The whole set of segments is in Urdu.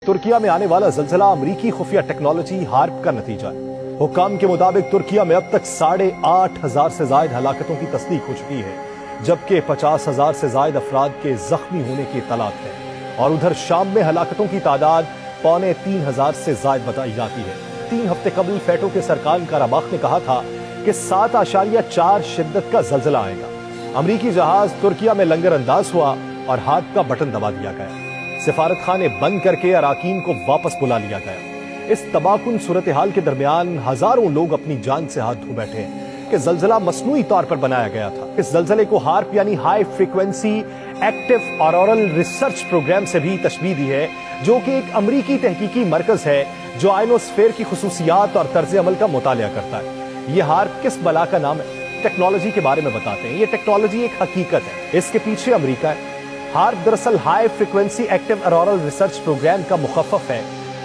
ترکیہ میں آنے والا زلزلہ امریکی خفیہ ٹیکنالوجی ہارپ کا نتیجہ ہے۔ حکام کے مطابق ترکیہ میں اب تک 8,500 سے زائد ہلاکتوں کی تصدیق ہو چکی ہے، جبکہ 50,000 سے زائد افراد کے زخمی ہونے کی اطلاعات ہے، اور ادھر شام میں ہلاکتوں کی تعداد 2,500 سے زائد بتائی جاتی ہے۔ 3 ہفتے قبل فیٹو کے سرکار کاراباخ نے کہا تھا کہ 7.4 شدت کا زلزلہ آئے گا۔ امریکی جہاز ترکیہ میں لنگر انداز ہوا اور ہاتھ کا بٹن دبا دیا گیا۔ سفارت خانے بند کر کے اراکین کو واپس بلا لیا گیا۔ اس تباہ کن صورتحال کے درمیان ہزاروں لوگ اپنی جان سے ہاتھ دھو بیٹھے ہیں کہ زلزلہ مصنوعی طور پر بنایا گیا تھا۔ اس زلزلے کو ہارپ یعنی high frequency active auroral research program سے بھی تشبیہ دی ہے، جو کہ ایک امریکی تحقیقی مرکز ہے جو آئنوسفیر کی خصوصیات اور طرز عمل کا مطالعہ کرتا ہے۔ یہ ہارپ کس بلا کا نام ہے؟ ٹیکنالوجی کے بارے میں بتاتے ہیں۔ یہ ٹیکنالوجی ایک حقیقت ہے، اس کے پیچھے امریکہ ہے۔ ہارپ دراصل high frequency active auroral research program کا مخفف ہے۔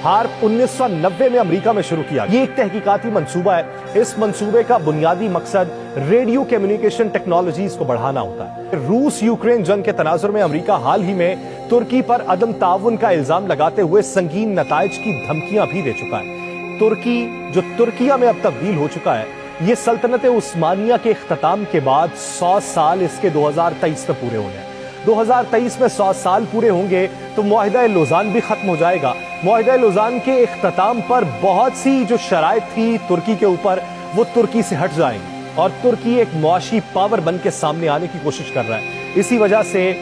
ہارپ 1990 میں امریکہ میں شروع کیا۔ یہ ایک تحقیقاتی منصوبہ ہے۔ اس منصوبے کا بنیادی مقصد ریڈیو کمیونیکیشن ٹیکنالوجیز کو بڑھانا ہوتا ہے۔ روس یوکرین جنگ کے تناظر میں امریکہ حال ہی میں ترکی پر عدم تعاون کا الزام لگاتے ہوئے سنگین نتائج کی دھمکیاں بھی دے چکا ہے۔ ترکی جو ترکیہ میں اب تبدیل ہو چکا ہے، یہ سلطنت عثمانیہ کے اختتام کے بعد 100 سال اس کے 2023 میں پورے ہونے ہیں۔ 2023 میں 100 سال پورے ہوں گے تو معاہدہ لوزان بھی ختم ہو جائے گا۔ معاہدہ لوزان کے اختتام پر بہت سی جو شرائط تھی ترکی کے اوپر، وہ ترکی سے ہٹ جائیں گی، اور ترکی ایک معاشی پاور بن کے سامنے آنے کی کوشش کر رہا ہے۔ اسی وجہ سے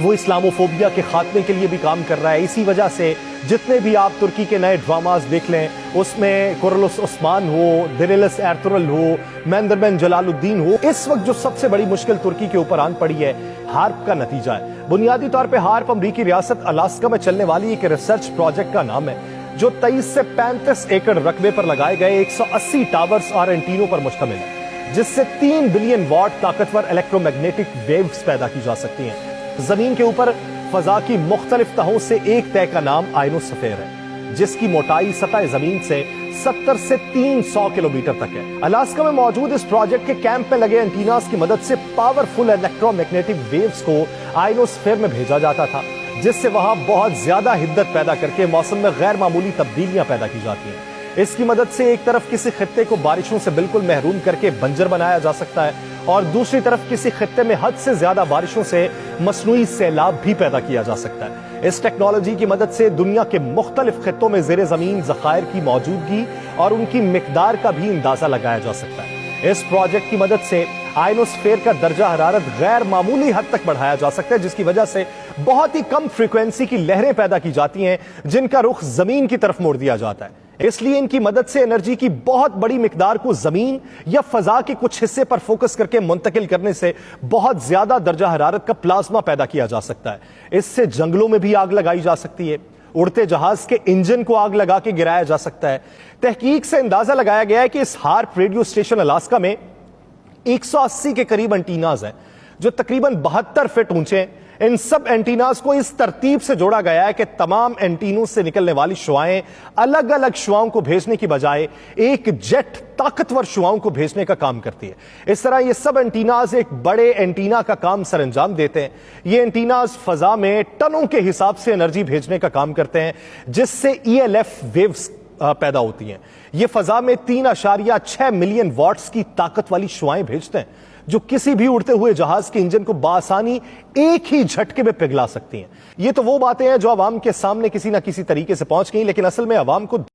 وہ اسلاموفوبیا کے خاتمے کے لیے بھی کام کر رہا ہے۔ اسی وجہ سے جتنے بھی آپ ترکی کے نئے ڈراماز دیکھ لیں، اس میں کورلوس عثمان ہو، دریلس ایرترل ہو، مہندرمن جلال الدین ہو، اس وقت جو سب سے بڑی مشکل ترکی کے اوپر آن پڑی ہے، ہارپ کا نتیجہ ہے۔ بنیادی طور پہ ہارپ امریکی ریاست الاسکا میں چلنے والی ایک ریسرچ پروجیکٹ کا نام ہے، جو 23 سے 35 ایکڑ رقبے پر لگائے گئے 180 ٹاورز اور اینٹینوں پر مشتمل ہے، جس سے 3 بلین واٹ طاقتور الیکٹرو میگنیٹک ویوز پیدا کی جا سکتی ہیں۔ زمین کے اوپر فضا کی مختلف تہوں سے ایک تہ کا نام آئنوسفیر ہے، جس کی موٹائی سطح زمین سے 70 سے 300 کلومیٹر تک ہے۔ الاسکا میں موجود اس پروجیکٹ کے کیمپ میں لگے اینٹیناز کی مدد سے پاورفل الیکٹرو میگنیٹک ویوز کو آئنوسفیر میں بھیجا جاتا تھا، جس سے وہاں بہت زیادہ حدت پیدا کر کے موسم میں غیر معمولی تبدیلیاں پیدا کی جاتی ہیں۔ اس کی مدد سے ایک طرف کسی خطے کو بارشوں سے بالکل محروم کر کے بنجر بنایا جا سکتا ہے، اور دوسری طرف کسی خطے میں حد سے زیادہ بارشوں سے مصنوعی سیلاب بھی پیدا کیا جا سکتا ہے۔ اس ٹیکنالوجی کی مدد سے دنیا کے مختلف خطوں میں زیر زمین ذخائر کی موجودگی اور ان کی مقدار کا بھی اندازہ لگایا جا سکتا ہے۔ اس پروجیکٹ کی مدد سے آئنوسفیر کا درجہ حرارت غیر معمولی حد تک بڑھایا جا سکتا ہے، جس کی وجہ سے بہت ہی کم فریکوینسی کی لہریں پیدا کی جاتی ہیں، جن کا رخ زمین کی طرف موڑ دیا جاتا ہے۔ اس لیے ان کی مدد سے انرجی کی بہت بڑی مقدار کو زمین یا فضا کے کچھ حصے پر فوکس کر کے منتقل کرنے سے بہت زیادہ درجہ حرارت کا پلازما پیدا کیا جا سکتا ہے۔ اس سے جنگلوں میں بھی آگ لگائی جا سکتی ہے، اڑتے جہاز کے انجن کو آگ لگا کے گرایا جا سکتا ہے۔ تحقیق سے اندازہ لگایا گیا ہے کہ اس ہارپ ریڈیو اسٹیشن الاسکا میں 180 کے قریب اینٹیناز ہیں، جو تقریباً 72 فٹ اونچے ہیں۔ ان سب اینٹیناز کو اس ترتیب سے جوڑا گیا ہے کہ تمام اینٹینوں سے نکلنے والی شعاعیں الگ الگ شعاؤں کو بھیجنے کی بجائے ایک جیٹ طاقتور شعاؤں کو بھیجنے کا کام کرتی ہے۔ اس طرح یہ سب اینٹیناز ایک بڑے اینٹینا کا کام سر انجام دیتے ہیں۔ یہ اینٹیناز فضا میں ٹنوں کے حساب سے انرجی بھیجنے کا کام کرتے ہیں، جس سے ELF ویوز پیدا ہوتی ہیں۔ یہ فضا میں 3.6 ملین واٹس کی طاقت والی شعاعیں بھیجتے ہیں، جو کسی بھی اڑتے ہوئے جہاز کے انجن کو بآسانی ایک ہی جھٹکے میں پگھلا سکتی ہیں۔ یہ تو وہ باتیں ہیں جو عوام کے سامنے کسی نہ کسی طریقے سے پہنچ گئی، لیکن اصل میں عوام کو